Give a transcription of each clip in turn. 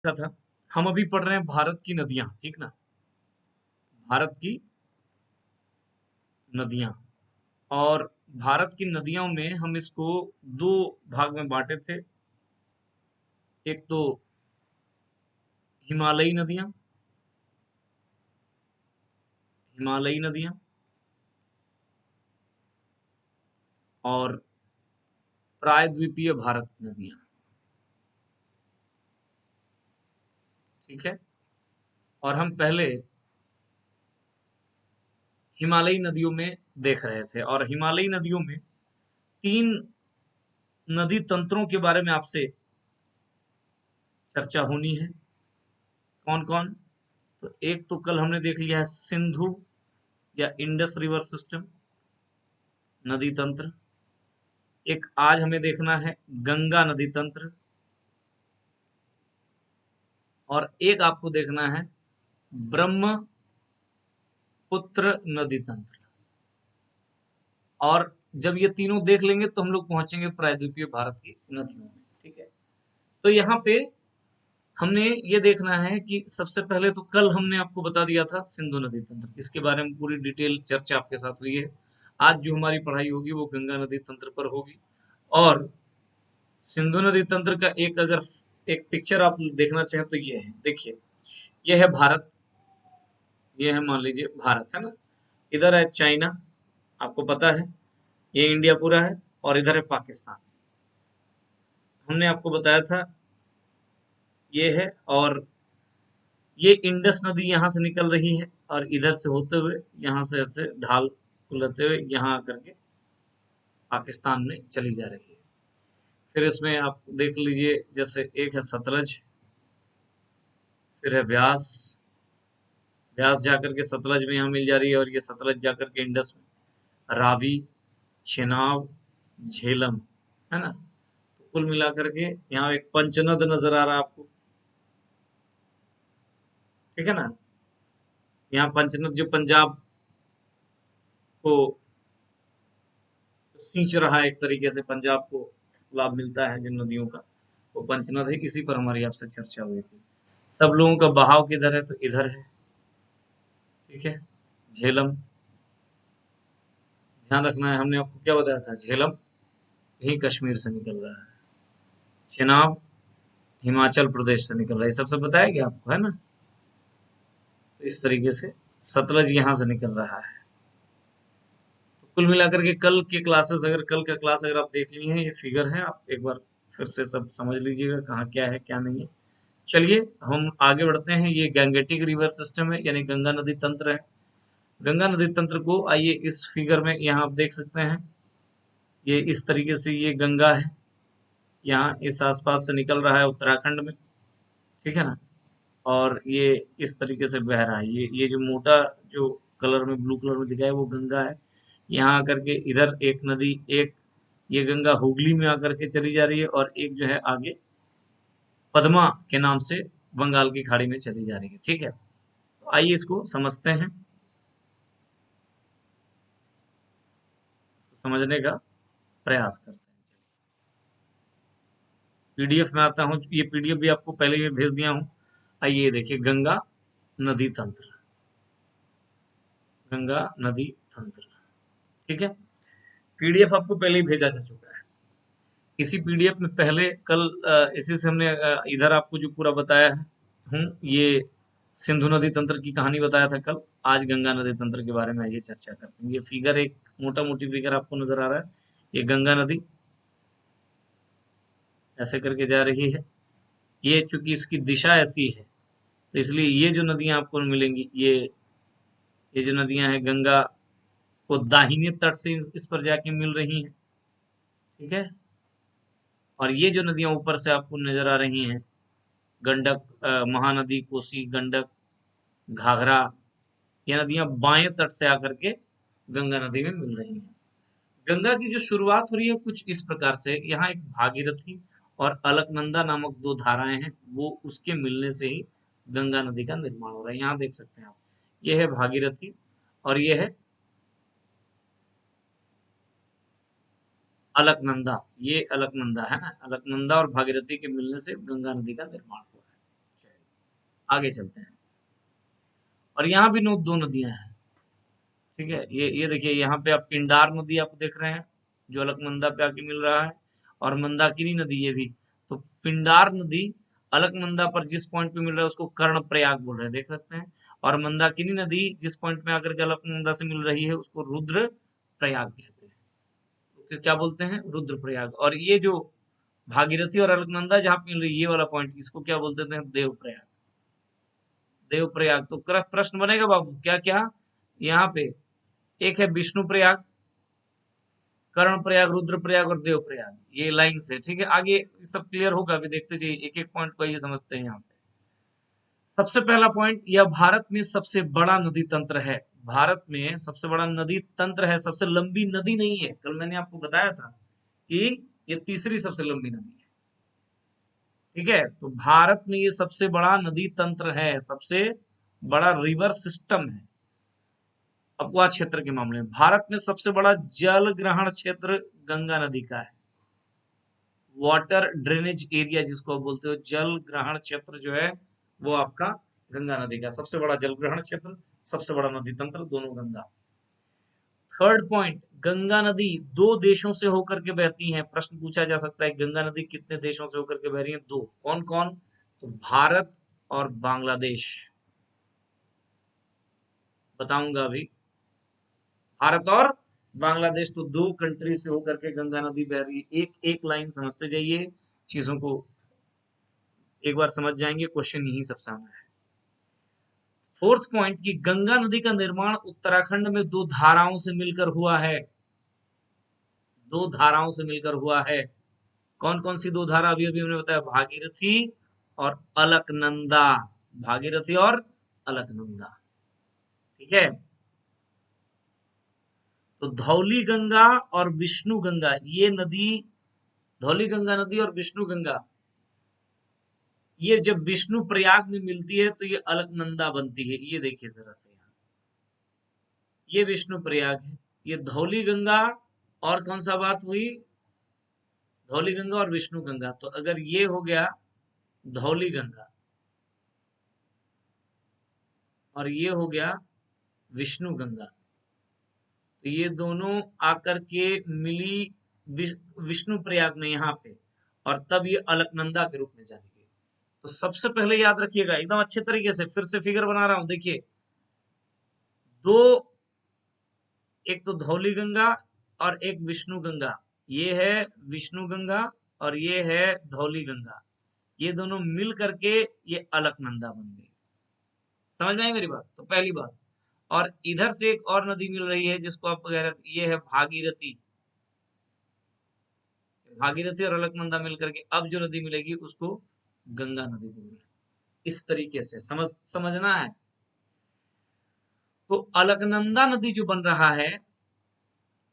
था। हम अभी पढ़ रहे हैं भारत की नदियां, ठीक ना। भारत की नदियां, और भारत की नदियों में हम इसको दो भाग में बांटे थे। एक तो हिमालयी नदियां, हिमालयी नदियां, और प्रायद्वीपीय भारत की नदियां, ठीक है। और हम पहले हिमालयी नदियों में देख रहे थे, और हिमालयी नदियों में तीन नदी तंत्रों के बारे में आपसे चर्चा होनी है। कौन कौन? तो एक तो कल हमने देख लिया है सिंधु या इंडस रिवर सिस्टम, नदी तंत्र। एक आज हमें देखना है गंगा नदी तंत्र, और एक आपको देखना है ब्रह्मपुत्र नदी तंत्र। और जब ये तीनों देख लेंगे तो हम लोग पहुंचेंगे प्रायद्वीपीय भारत की नदियों में, ठीक है। तो यहाँ पे हमने ये देखना है कि सबसे पहले तो कल हमने आपको बता दिया था सिंधु नदी तंत्र, इसके बारे में पूरी डिटेल चर्चा आपके साथ हुई है। आज जो हमारी पढ़ाई होगी वो गंगा नदी तंत्र पर होगी। और सिंधु नदी तंत्र का एक अगर एक पिक्चर आप देखना चाहें तो ये है, देखिए, ये है भारत, ये है, मान लीजिए भारत है ना, इधर है चाइना, आपको पता है, ये इंडिया पूरा है, और इधर है पाकिस्तान। हमने आपको बताया था ये है, और ये इंडस नदी यहाँ से निकल रही है, और इधर से होते हुए यहाँ से ऐसे ढाल को लेते हुए यहाँ आकर के पाकिस्तान में चली जा रही है। फिर इसमें आप देख लीजिए, जैसे एक है सतलज, फिर है ब्यास, ब्यास जाकर के सतलज में यहाँ मिल जा रही है, और ये सतलज जाकर के इंडस में, रावी, चेनाब, झेलम, है ना। तो कुल मिलाकर के यहाँ एक पंचनद नजर आ रहा है आपको, ठीक है ना। यहाँ पंचनद जो पंजाब को सींच रहा है, एक तरीके से पंजाब को लाभ मिलता है जिन नदियों का, वो पंचनद है। इसी पर हमारी आपसे चर्चा हुई थी। सब लोगों का बहाव किधर है? तो इधर है, ठीक है, झेलम। ध्यान रखना है, हमने आपको क्या बताया था, झेलम यही कश्मीर से निकल रहा है, चेनाब हिमाचल प्रदेश से निकल रहा है, ये सबसे बताया गया आपको, है ना। तो इस तरीके से सतलज यहाँ से निकल रहा है। तो कुल मिलाकर के कल के क्लासेस, अगर कल का क्लास अगर आप देख लिए हैं, ये फिगर है, आप एक बार फिर से सब समझ लीजिएगा कहाँ क्या है क्या नहीं है। चलिए हम आगे बढ़ते हैं। ये गैंगेटिक रिवर सिस्टम है, यानी गंगा नदी तंत्र है। गंगा नदी तंत्र को आइए इस फिगर में यहाँ आप देख सकते हैं, ये इस तरीके से ये गंगा है, यहाँ इस आसपास से निकल रहा है उत्तराखंड में, ठीक है ना। और ये इस तरीके से बह रहा है, ये जो मोटा जो कलर में ब्लू कलर में दिखा है वो गंगा है। यहाँ आकर के इधर एक नदी, एक ये गंगा हुगली में आकर के चली जा रही है, और एक जो है आगे पद्मा के नाम से बंगाल की खाड़ी में चली जा रही है, ठीक है। तो आइए इसको समझते हैं, समझने का प्रयास करते हैं। पीडीएफ में आता हूँ, ये पीडीएफ भी आपको पहले ही भेज दिया हूँ। आइए देखिए, गंगा नदी तंत्र, गंगा नदी तंत्र, ठीक है। पीडीएफ आपको पहले ही भेजा जा चुका है। इसी पीडीएफ में पहले कल इसी से हमने इधर आपको जो पूरा बताया है हूँ, ये सिंधु नदी तंत्र की कहानी बताया था कल। आज गंगा नदी तंत्र के बारे में आइए चर्चा करते हैं। ये फिगर एक मोटा मोटी फिगर आपको नजर आ रहा है, ये गंगा नदी ऐसे करके जा रही है। ये चूंकि इसकी दिशा ऐसी है, तो इसलिए ये जो नदियां आपको मिलेंगी, ये जो नदियां हैं, गंगा को दाहिने तट से इस पर जाके मिल रही हैं, ठीक है। और ये जो नदियां ऊपर से आपको नजर आ रही हैं, गंडक, महानदी, कोसी, गंडक, घाघरा, ये नदियां बाएं तट से आकर के गंगा नदी में मिल रही हैं। गंगा की जो शुरुआत हो रही है कुछ इस प्रकार से, यहाँ एक भागीरथी और अलकनंदा नामक दो धाराएं हैं, वो उसके मिलने से ही गंगा नदी का निर्माण हो रहा है। यहाँ देख सकते हैं आप, ये है भागीरथी, और ये है अलकनंदा, ये अलकनंदा है ना, अलकनंदा और भागीरथी के मिलने से गंगा नदी का निर्माण हुआ है। आगे चलते हैं। और यहाँ भी दो नदियां हैं, ठीक है। ये देखिए, यहाँ पे आप पिंडार नदी आप देख रहे हैं जो अलकनंदा पे आके मिल रहा है, और मंदाकिनी नदी ये भी। तो पिंडार नदी अलकनंदा पर जिस पॉइंट पे मिल रहा है उसको कर्ण प्रयाग बोल रहे हैं, देख सकते हैं। और मंदाकिनी नदी जिस पॉइंट में आकर के अलकनंदा से मिल रही है उसको रुद्र प्रयाग कहते हैं। तो क्या बोलते हैं? रुद्र प्रयाग। और ये जो भागीरथी और अलकनंदा जहाँ पे मिल रही है, ये वाला पॉइंट, इसको क्या बोलते थे? देव प्रयाग। देव प्रयाग। तो प्रश्न बनेगा बाबू, क्या क्या यहाँ पे? एक है विष्णु प्रयाग, कर्ण प्रयाग, रुद्र प्रयाग और देव प्रयाग, ये लाइन से, ठीक है। आगे सब क्लियर होगा, अभी देखते जाइए, एक एक पॉइंट को ये समझते हैं। यहाँ पे सबसे पहला पॉइंट, यह भारत में सबसे बड़ा नदी तंत्र है। भारत में सबसे बड़ा नदी तंत्र है, सबसे लंबी नदी नहीं है। कल मैंने आपको बताया था कि ये तीसरी सबसे लंबी नदी है, ठीक है। तो भारत में ये सबसे बड़ा नदी तंत्र है, सबसे बड़ा रिवर सिस्टम है अपवा क्षेत्र के मामले में। भारत में सबसे बड़ा जल ग्रहण क्षेत्र गंगा नदी का है। वाटर ड्रेनेज एरिया जिसको आप बोलते हो, जल ग्रहण क्षेत्र जो है वो आपका गंगा नदी का सबसे बड़ा जल ग्रहण क्षेत्र, सबसे बड़ा नदी तंत्र, दोनों गंगा। थर्ड पॉइंट, गंगा नदी दो देशों से होकर के बहती है। प्रश्न पूछा जा सकता है गंगा नदी कितने देशों से होकर के बह रही है? दो। कौन कौन? तो भारत और बांग्लादेश। बताऊंगा अभी। भारत और बांग्लादेश, तो दो कंट्री से होकर के गंगा नदी बह रही है। एक एक लाइन समझते जाइए, चीजों को एक बार समझ जाएंगे, क्वेश्चन यही सबसे आना है। फोर्थ पॉइंट की गंगा नदी का निर्माण उत्तराखंड में दो धाराओं से मिलकर हुआ है। दो धाराओं से मिलकर हुआ है। कौन कौन सी दो धारा? अभी अभी हमने बताया, भागीरथी और अलकनंदा। भागीरथी और अलकनंदा, ठीक है। तो धौली गंगा और विष्णु गंगा, ये नदी, धौली गंगा नदी और विष्णु गंगा, ये जब विष्णु प्रयाग में मिलती है तो ये अलकनंदा बनती है। ये देखिए जरा से, यहाँ ये विष्णु प्रयाग है, ये धौली गंगा, और कौन सा बात हुई? धौली गंगा और विष्णु गंगा। तो अगर ये हो गया धौली गंगा और ये हो गया विष्णु गंगा, तो ये दोनों आकर के मिली विष्णु प्रयाग में यहाँ पे, और तब ये अलकनंदा के रूप में जानेगी। तो सबसे पहले याद रखिएगा एकदम अच्छे तरीके से, फिर से फिगर बना रहा हूं, देखिए दो, एक तो धौली गंगा और एक विष्णु गंगा। ये है विष्णु गंगा और ये है धौली गंगा, ये दोनों मिल करके ये अलकनंदा बन गई। समझ में आई मेरी बात? तो पहली बात। और इधर से एक और नदी मिल रही है जिसको आप कह रहे थे, ये है भागीरथी। भागीरथी और अलकनंदा मिलकर के अब जो नदी मिलेगी उसको गंगा नदी बोलेंगे। इस तरीके से समझना है। तो अलकनंदा नदी जो बन रहा है,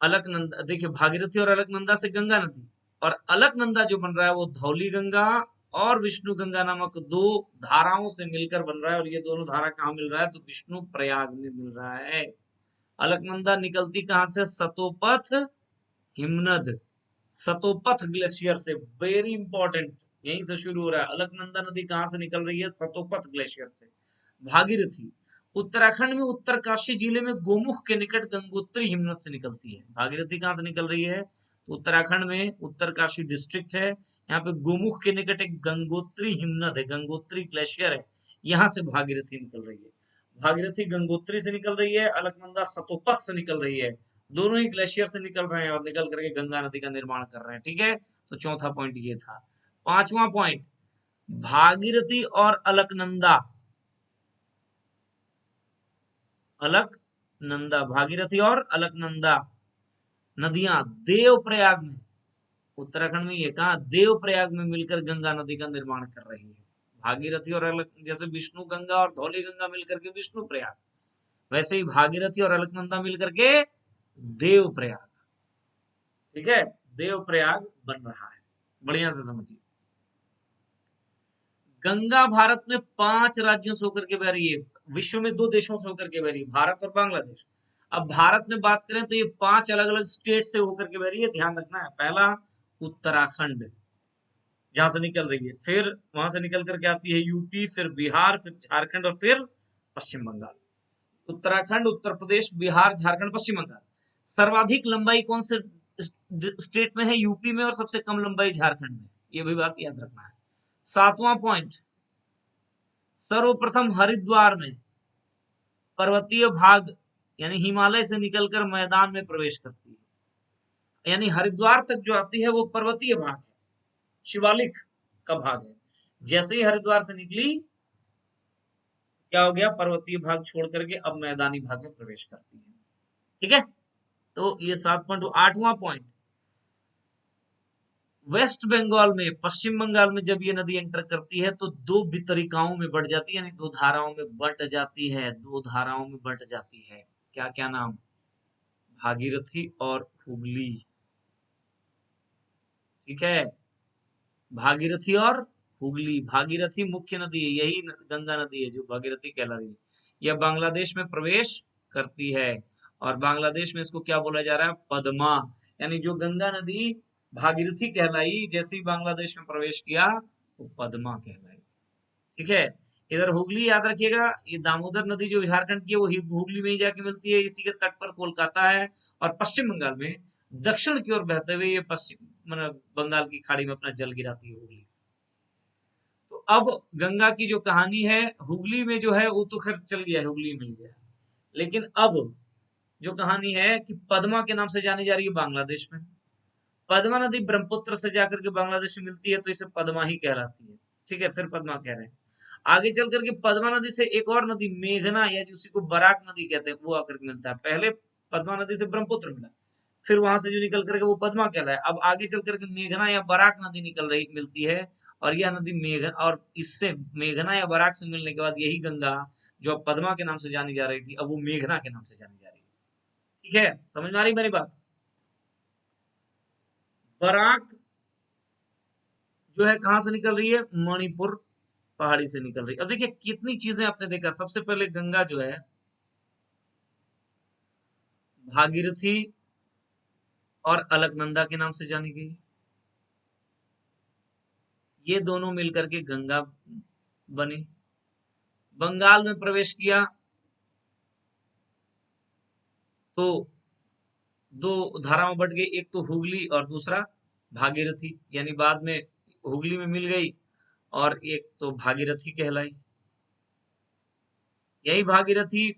अलकनंदा, देखिए भागीरथी और अलकनंदा से गंगा नदी, और अलकनंदा जो बन रहा है वो धौली गंगा और विष्णु गंगा नामक दो धाराओं से मिलकर बन रहा है। और ये दोनों धारा कहाँ मिल रहा है? तो विष्णु प्रयाग में मिल रहा है। अलकनंदा निकलती कहाँ से? सतोपथ हिमनद, सतोपथ ग्लेशियर से। वेरी इंपॉर्टेंट, यहीं से शुरू हो रहा है। अलकनंदा नदी कहाँ से निकल रही है? सतोपथ ग्लेशियर से। भागीरथी उत्तराखंड में उत्तरकाशी जिले में गोमुख के निकट गंगोत्री हिमनद से निकलती है। भागीरथी कहाँ से निकल रही है? तो उत्तराखंड में उत्तरकाशी डिस्ट्रिक्ट है, यहाँ पे गोमुख के निकट एक गंगोत्री हिमनद है, गंगोत्री ग्लेशियर है, यहाँ से भागीरथी निकल रही है। भागीरथी गंगोत्री से निकल रही है, अलकनंदा सतोपथ से निकल रही है। दोनों ही ग्लेशियर से निकल रहे हैं और निकल करके गंगा नदी का निर्माण कर रहे हैं, ठीक है। तो चौथा पॉइंट ये था। पांचवा पॉइंट, भागीरथी और अलकनंदा, अलकनंदा, भागीरथी और अलकनंदा नदियां देवप्रयाग में, उत्तराखंड में, ये कहा देवप्रयाग में मिलकर गंगा नदी का निर्माण कर रही है। भागीरथी और अलक, जैसे विष्णु गंगा और धौली गंगा मिलकर के विष्णु प्रयाग, वैसे ही भागीरथी और अलकनंदा मिलकर के देवप्रयाग, ठीक है, देवप्रयाग बन रहा है। बढ़िया से समझिए। गंगा भारत में 5 राज्यों से होकर के बह रही है, विश्व में 2 देशों से होकर के बह रही है, भारत और बांग्लादेश। अब भारत में बात करें तो ये 5 अलग अलग स्टेट से होकर के बह रही है, ध्यान रखना है। पहला उत्तराखंड, जहां से निकल रही है, फिर वहां से निकल करके आती है यूपी, फिर बिहार, फिर झारखंड और फिर पश्चिम बंगाल। उत्तराखंड, उत्तर प्रदेश, बिहार, झारखंड, पश्चिम बंगाल। सर्वाधिक लंबाई कौन से स्टेट में है? यूपी में, और सबसे कम लंबाई झारखंड में। ये भी बात याद रखना है। 7वां पॉइंट, सर्वप्रथम हरिद्वार में पर्वतीय भाग यानी हिमालय से निकलकर मैदान में प्रवेश करती है। यानी हरिद्वार तक जो आती है वो पर्वतीय भाग है, शिवालिक का भाग है। जैसे ही हरिद्वार से निकली, क्या हो गया? पर्वतीय भाग छोड़ करके अब मैदानी भाग में प्रवेश करती है। ठीक है, तो ये 7.2। 8वां पॉइंट, वेस्ट बंगाल में, पश्चिम बंगाल में जब ये नदी एंटर करती है तो दो वितरिकाओं में बढ़ जाती है, यानी दो धाराओं में बंट जाती है। दो धाराओं में बंट जाती है। क्या क्या नाम? भागीरथी और हुगली। ठीक है, भागीरथी और हुगली। भागीरथी मुख्य नदी है, यही गंगा नदी है जो भागीरथी कहला रही है। यह बांग्लादेश में प्रवेश करती है, और बांग्लादेश में इसको क्या बोला जा रहा है? पद्मा। यानी जो गंगा नदी भागीरथी कहलाई, जैसे ही बांग्लादेश में प्रवेश किया वो पद्मा कहलाई। ठीक है, इधर हुगली याद रखिएगा, ये दामोदर नदी जो झारखंड की है वो हुगली में ही जाके मिलती है। इसी के तट पर कोलकाता है, और पश्चिम बंगाल में दक्षिण की ओर बहते हुए ये पश्चिम मतलब बंगाल की खाड़ी में अपना जल गिराती है हुगली। तो अब गंगा की जो कहानी है, हुगली में जो है वो तो खैर चल गया है, हुगली मिल गया। लेकिन अब जो कहानी है कि पद्मा के नाम से जानी जा रही है बांग्लादेश में। पद्मा नदी ब्रह्मपुत्र से जाकर के बांग्लादेश में मिलती है, तो इसे पद्मा ही कहलाती है। ठीक है, फिर पद्मा कह रहे हैं। आगे चल करके पद्मा नदी से एक और नदी मेघना, या उसी को बराक नदी कहते हैं, वो आकर के मिलता है। पहले पद्मा नदी से ब्रह्मपुत्र मिला, फिर वहां से जो निकल करके वो पद्मा कहलाए। अब आगे चल करके मेघना या बराक नदी निकल रही मिलती है, और यह नदी मेघ, और इससे मेघना या बराक से मिलने के बाद यही गंगा जो अब पद्मा के नाम से जानी जा रही थी, अब वो मेघना के नाम से जानी जा रही है। ठीक है, समझ में आ रही मेरी बात? बराक जो है कहां से निकल रही है? मणिपुर पहाड़ी से निकल रही है। अब देखिए कितनी चीजें आपने देखा। सबसे पहले गंगा जो है भागीरथी और अलकनंदा के नाम से जानी गई। ये दोनों मिलकर के गंगा बनी। बंगाल में प्रवेश किया तो दो धाराओं बढ़ गई, एक तो हुगली और दूसरा भागीरथी, यानी बाद में हुगली में मिल गई, और एक तो भागीरथी कहलाई। यही भागीरथी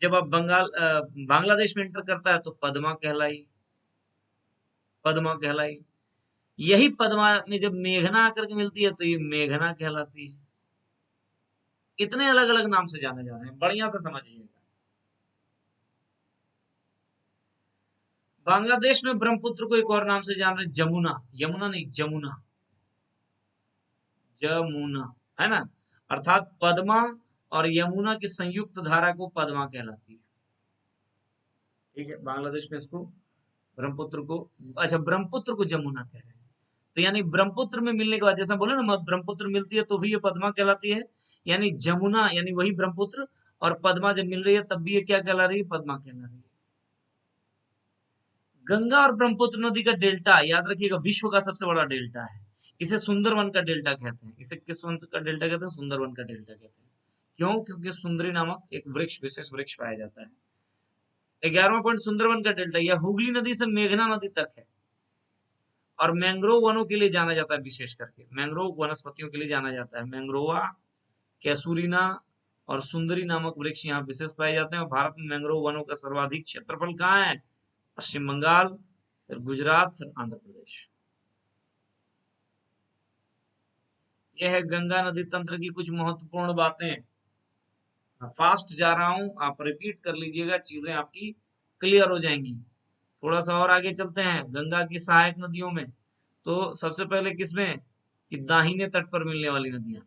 जब अब बांग्लादेश में एंटर करता है तो पद्मा कहलाई। पद्मा कहलाई। यही पद्मा में जब मेघना आकर के मिलती है तो ये मेघना कहलाती है। इतने अलग अलग नाम से जाने जा रहे हैं, बढ़िया से समझिएगा। बांग्लादेश में ब्रह्मपुत्र को एक और नाम से जान रहे हैं, जमुना। यमुना नहीं, जमुना। जमुना, है ना? अर्थात पद्मा और यमुना की संयुक्त धारा को पद्मा कहलाती है। ठीक है, बांग्लादेश में इसको ब्रह्मपुत्र को, अच्छा ब्रह्मपुत्र को जमुना कह रहे हैं। तो यानी ब्रह्मपुत्र में मिलने के बाद, जैसा बोले ना ब्रह्मपुत्र मिलती है तो भी ये पद्मा कहलाती है, यानी जमुना यानी वही ब्रह्मपुत्र और पद्मा जब मिल रही है तब भी ये क्या कहला रही है? पद्मा कहला रही है। गंगा और ब्रह्मपुत्र नदी का डेल्टा याद रखिएगा, विश्व का सबसे बड़ा डेल्टा है। इसे सुंदरवन का डेल्टा कहते हैं। इसे किस वन का डेल्टा कहते हैं? सुंदरवन का डेल्टा कहते हैं। क्यों? क्योंकि सुंदरी नामक एक वृक्ष, विशेष वृक्ष पाया जाता है। 11वां पॉइंट, सुंदरवन का डेल्टा यह हुगली नदी से मेघना नदी तक है, और मैंग्रोव वनों के लिए जाना जाता है। विशेष करके मैंग्रोव वनस्पतियों के लिए जाना जाता है। मैंग्रोवा, कैसूरिना और सुंदरी नामक वृक्ष यहाँ विशेष पाए जाते हैं। और भारत में मैंग्रोव वनों का सर्वाधिक क्षेत्रफल कहाँ है? पश्चिम बंगाल, फिर गुजरात, फिर आंध्र प्रदेश। यह है गंगा नदी तंत्र की कुछ महत्वपूर्ण बातें। फास्ट जा रहा हूं, आप रिपीट कर लीजिएगा, चीजें आपकी क्लियर हो जाएंगी। थोड़ा सा और आगे चलते हैं गंगा की सहायक नदियों में। तो सबसे पहले किसमें? कि दाहिने तट पर मिलने वाली नदियां।